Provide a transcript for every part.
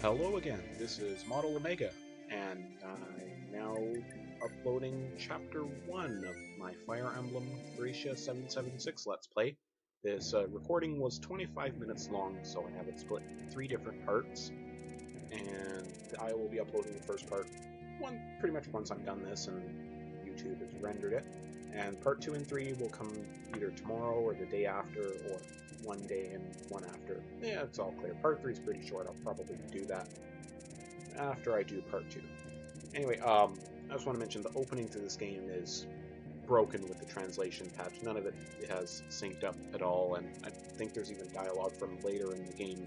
Hello again, this is Model Omega, and I'm now uploading Chapter 1 of my Fire Emblem Thracia 776 Let's Play. This recording was 25 minutes long, so I have it split in 3 different parts, and I will be uploading the first part pretty much once I'm done this and YouTube has rendered it, and part 2 and 3 will come either tomorrow or the day after, or one day and one after. Yeah, it's all clear. Part 3 is pretty short. I'll probably do that after I do part 2. Anyway, I just want to mention the opening to this game is broken with the translation patch. None of it has synced up at all, and I think there's even dialogue from later in the game.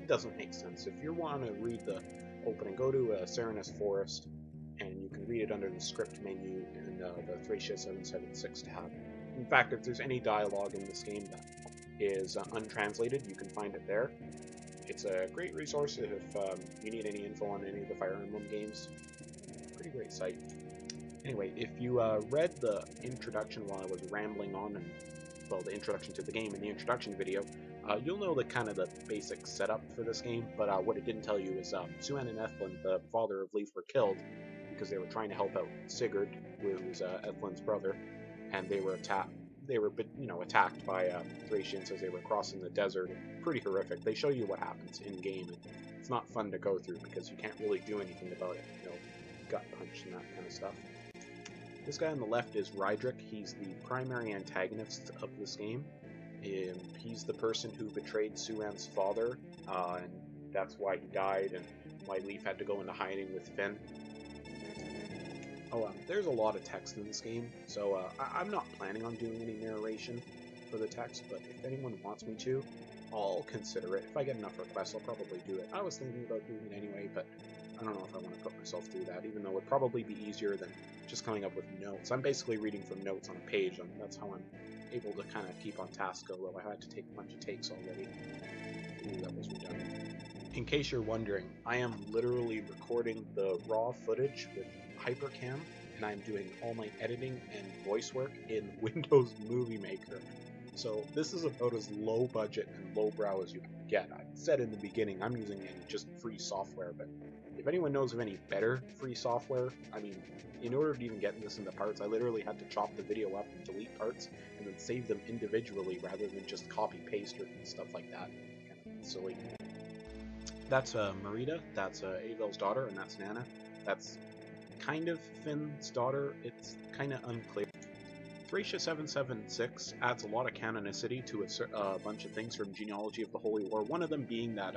It doesn't make sense. If you want to read the opening, go to Serenus Forest, and you can read it under the script menu in the Thracia 776 tab. In fact, if there's any dialogue in this game that is untranslated, you can find it there. It's a great resource if you need any info on any of the Fire Emblem games. Pretty great site. Anyway, if you read the introduction while I was rambling on, and well, the introduction to the game and the introduction video, you'll know the kind of the basic setup for this game, but what it didn't tell you is Suan and Ethlin, the father of Leif, were killed because they were trying to help out Sigurd, who was Ethlin's brother, and they were attacked by Thracians as they were crossing the desert. Pretty horrific. They show you what happens in game, and it's not fun to go through because you can't really do anything about it. Gut punch and that kind of stuff. This guy on the left is Rydrick. He's the primary antagonist of this game. He's the person who betrayed Suan's father, and that's why he died, and why Leif had to go into hiding with Finn. There's a lot of text in this game, so I'm not planning on doing any narration for the text, but if anyone wants me to, I'll consider it. If I get enough requests, I'll probably do it. I was thinking about doing it anyway, but I don't know if I want to put myself through that, even though it would probably be easier than just coming up with notes. I'm basically reading from notes on a page, and that's how I'm able to kind of keep on task, although I had to take a bunch of takes already. Ooh, that was redundant. In case you're wondering, I am literally recording the raw footage with Hypercam, and I'm doing all my editing and voice work in Windows Movie Maker. So this is about as low budget and lowbrow as you can get. I said in the beginning, I'm using just free software, but if anyone knows of any better free software, I mean, in order to even get this into parts, I literally had to chop the video up and delete parts, and then save them individually rather than just copy-paste or stuff like that. Kind of silly. That's Marita, that's Avel's daughter, and that's Nana. That's kind of Finn's daughter. It's kind of unclear. Thracia 776 adds a lot of canonicity to a bunch of things from Genealogy of the Holy War, one of them being that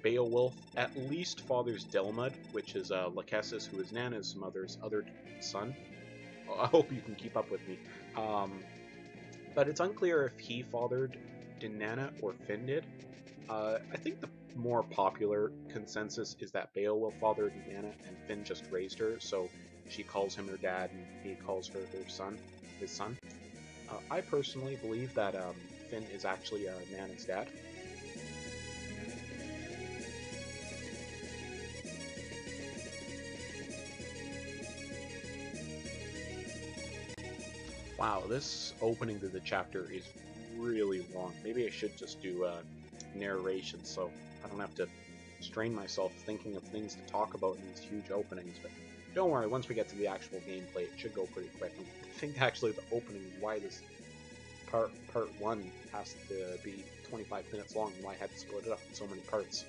Beowulf at least fathers Delmud, which is Lachesis, who is Nana's mother's other son. I hope you can keep up with me. But it's unclear if he fathered Nana or Finn did. I think the more popular consensus is that Beowulf fathered Nana and Finn just raised her, so she calls him her dad and he calls her his son. I personally believe that Finn is actually Nana's dad. Wow, this opening to the chapter is really long. Maybe I should just do narration so I don't have to strain myself thinking of things to talk about in these huge openings, but don't worry, once we get to the actual gameplay, it should go pretty quick. I think actually the opening is why this part 1 has to be 25 minutes long, and why I had to split it up in so many parts.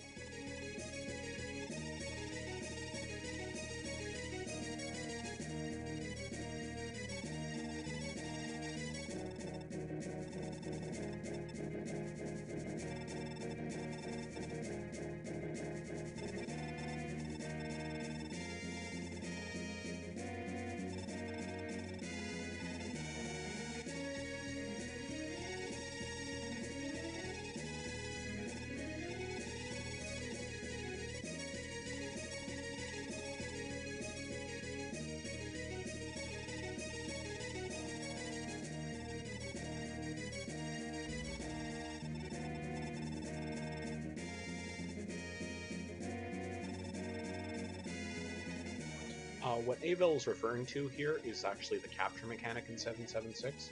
What Avel is referring to here is actually the capture mechanic in 776.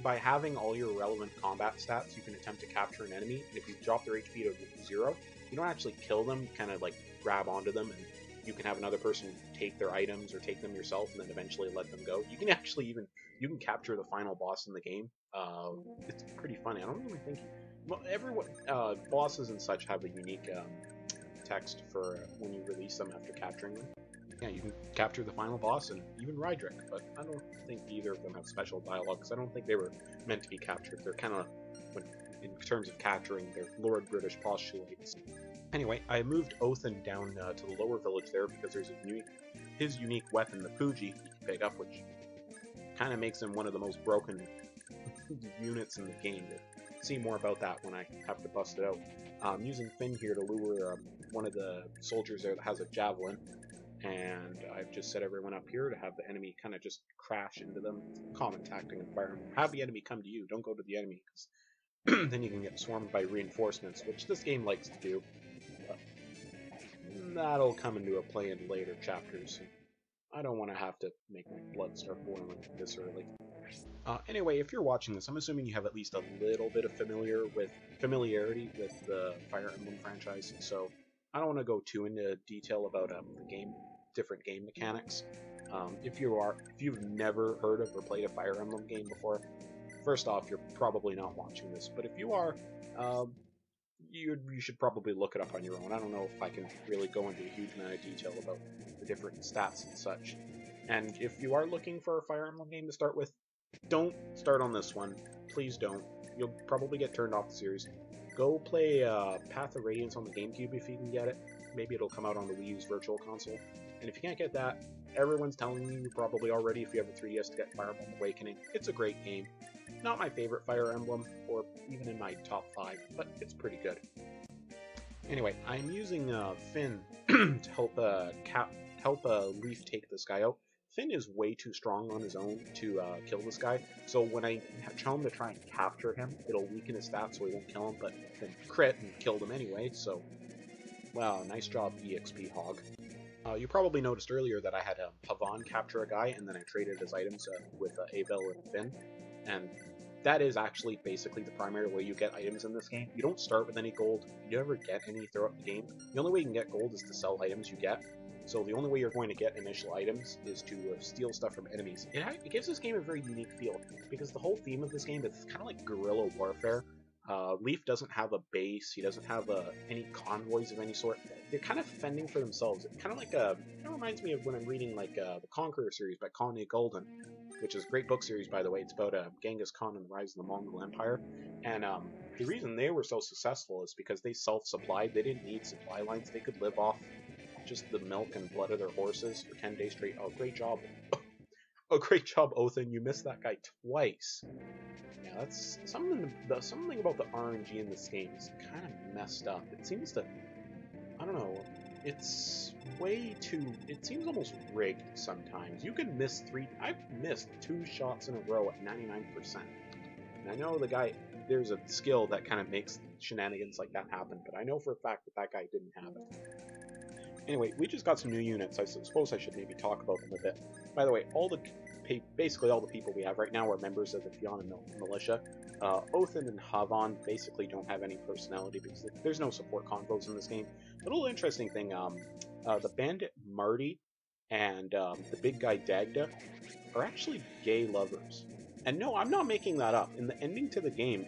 By having all your relevant combat stats, you can attempt to capture an enemy, and if you drop their HP to 0, you don't actually kill them, kind of like grab onto them, and you can have another person take their items or take them yourself, and then eventually let them go. You can actually you can capture the final boss in the game. It's pretty funny. I don't even think everyone bosses and such have a unique text for when you release them after capturing them. Yeah, you can capture the final boss and even Rydrick, but I don't think either of them have special dialogue because I don't think they were meant to be captured. They're kind of, in terms of capturing, they're Lord British postulates. Anyway, I moved Othin down to the lower village there because there's his unique weapon, the Fuji, you can pick up, which kind of makes him one of the most broken units in the game. You'll see more about that when I have to bust it out. I'm using Finn here to lure one of the soldiers there that has a javelin, and I've just set everyone up here to have the enemy kind of just crash into them. Common tactic in Fire Emblem. Have the enemy come to you, don't go to the enemy, because then you can get swarmed by reinforcements, which this game likes to do. But that'll come into a play in later chapters. I don't want to have to make my blood start boiling this early. Anyway, if you're watching this, I'm assuming you have at least a little bit of familiarity with the Fire Emblem franchise, so I don't want to go too into detail about the different game mechanics. If you've never heard of or played a Fire Emblem game before, first off, you're probably not watching this. But if you are, you should probably look it up on your own. I don't know if I can really go into a huge amount of detail about the different stats and such. And if you are looking for a Fire Emblem game to start with, don't start on this one. Please don't. You'll probably get turned off the series. Go play Path of Radiance on the GameCube if you can get it. Maybe it'll come out on the Wii U's Virtual Console. And if you can't get that, everyone's telling you probably already if you have a 3DS to get Fire Emblem Awakening. It's a great game. Not my favorite Fire Emblem, or even in my top 5, but it's pretty good. Anyway, I'm using Finn to help Leaf take this guy out. Finn is way too strong on his own to kill this guy, so when I tell him to try and capture him, it'll weaken his stats so he won't kill him, but then crit and killed him anyway, so wow, nice job EXP Hog. You probably noticed earlier that I had Havan capture a guy, and then I traded his items with Abel and Finn, and that is actually basically the primary way you get items in this game. You don't start with any gold, you never get any throughout the game. The only way you can get gold is to sell items you get. So the only way you're going to get initial items is to steal stuff from enemies. It gives this game a very unique feel, because the whole theme of this game is kind of like guerrilla warfare. Leaf doesn't have a base, he doesn't have any convoys of any sort. They're kind of fending for themselves. It kind of reminds me of when I'm reading like the Conqueror series by Connie Golden, which is a great book series, by the way. It's about Genghis Khan and the rise of the Mongol Empire. And the reason they were so successful is because they self-supplied. They didn't need supply lines. They could live off just the milk and blood of their horses for 10 days straight. Oh, great job. Oh, great job, Othin. You missed that guy twice. Yeah, that's something about the RNG in this game is kind of messed up. It seems to, I don't know, it's it seems almost rigged sometimes. You can miss I've missed 2 shots in a row at 99%. And I know there's a skill that kind of makes shenanigans like that happen, but I know for a fact that guy didn't have it. Anyway, we just got some new units. I suppose I should maybe talk about them a bit. By the way, basically all the people we have right now are members of the Fianna Militia. Othin and Havan basically don't have any personality because there's no support convos in this game. A little interesting thing, the bandit Marty and the big guy Dagda are actually gay lovers. And no, I'm not making that up. In the ending to the game,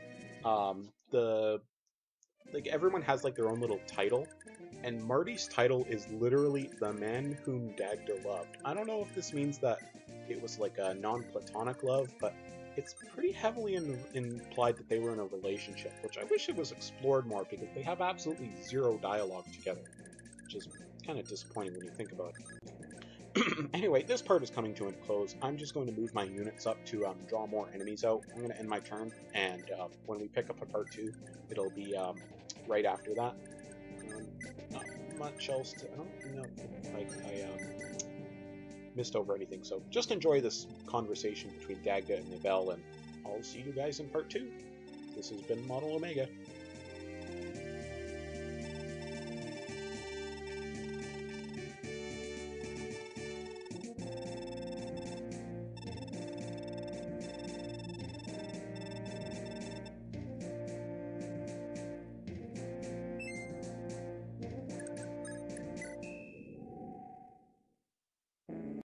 everyone has like their own little title. And Marty's title is literally the man whom Dagda loved. I don't know if this means that it was like a non-platonic love, but it's pretty heavily implied that they were in a relationship, which I wish it was explored more because they have absolutely zero dialogue together, which is kind of disappointing when you think about it. Anyway, this part is coming to a close. I'm just going to move my units up to draw more enemies out. I'm going to end my turn, and when we pick up a part 2, it'll be right after that. Not much else to... I don't know if I missed over anything, so just enjoy this conversation between Dagda and Nibel, and I'll see you guys in part 2. This has been Model Omega.